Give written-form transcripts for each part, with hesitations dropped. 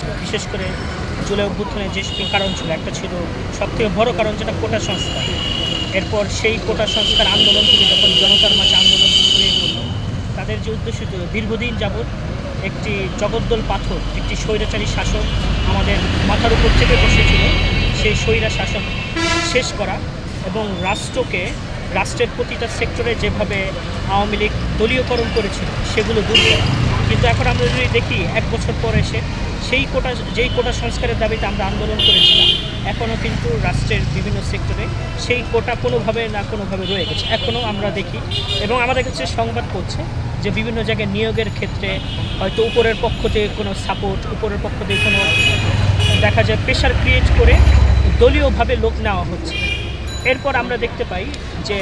হয়েছিল, বিশেষ করে জুলাই অভ্যুত্থানের যে কারণ ছিল, একটা ছিল সবথেকে বড় কারণ যেটা কোটা সংস্কার। এরপর সেই কোটা সংস্কার আন্দোলন থেকে যখন জনতার মাঝে আন্দোলন ছড়িয়ে পড়ল, তাদের যে উদ্দেশ্য ছিল দীর্ঘদিন যাবৎ একটি জগদ্দল পাথর, একটি স্বৈরাচারী শাসন আমাদের মাথার উপর চেপে বসেছিল, সেই স্বৈরা শাসন শেষ করা এবং রাষ্ট্রের প্রতিটা সেক্টরে যেভাবে আওয়ামী লীগ দলীয়করণ করেছিল সেগুলো দূর করা। কিন্তু এখন আমরা যদি দেখি 1 বছর পর এসে যেই কোটা সংস্কারের দাবিতে আমরা আন্দোলন করেছিলাম, এখনও কিন্তু রাষ্ট্রের বিভিন্ন সেক্টরে সেই কোটা কোনোভাবে না কোনোভাবে রয়ে গেছে। এখনও আমরা দেখি এবং আমাদের কাছে সংবাদ পড়ছে যে বিভিন্ন জায়গায় নিয়োগের ক্ষেত্রে হয়তো উপরের পক্ষ থেকে কোনো সাপোর্ট, উপরের পক্ষ থেকে কোনো দেখা যায় প্রেশার ক্রিয়েট করে দলীয়ভাবে লোক নেওয়া হচ্ছে। এরপর আমরা দেখতে পাই যে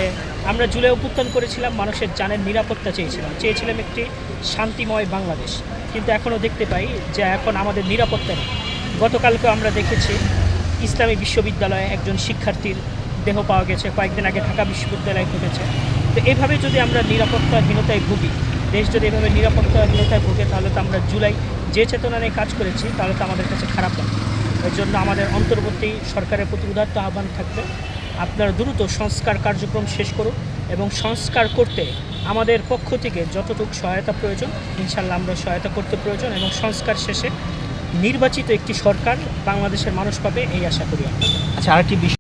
আমরা জুলাই অভ্যুত্থান করেছিলাম, মানুষের জানের নিরাপত্তা চেয়েছিলাম একটি শান্তিময় বাংলাদেশ, কিন্তু এখনও দেখতে পাই যে এখন আমাদের নিরাপত্তা নেই। গতকালকে আমরা দেখেছি ইসলামী বিশ্ববিদ্যালয়ে একজন শিক্ষার্থীর দেহ পাওয়া গেছে, কয়েকদিন আগে ঢাকা বিশ্ববিদ্যালয়ে ঘটেছে। তো এভাবে যদি আমরা নিরাপত্তাহীনতায় ভুগি, দেশ যদি এভাবে নিরাপত্তাহীনতায় ভুগে, তাহলে তো আমরা জুলাই যে চেতনা নিয়ে কাজ করেছি তাহলে তো আমাদের কাছে খারাপ লাগে। এর জন্য আমাদের অন্তর্বর্তী সরকারের প্রতি উদাত্ত আহ্বান থাকবে, আপনারা দ্রুত সংস্কার কার্যক্রম শেষ করুন এবং সংস্কার করতে আমাদের পক্ষ থেকে যতটুকু সহায়তা প্রয়োজন ইনশাল্লাহ আমরা সহায়তা করতে প্রয়োজন, এবং সংস্কার শেষে নির্বাচিত একটি সরকার বাংলাদেশের মানুষ পাবে এই আশা করি আমরা। আচ্ছা, আরেকটি বিষয়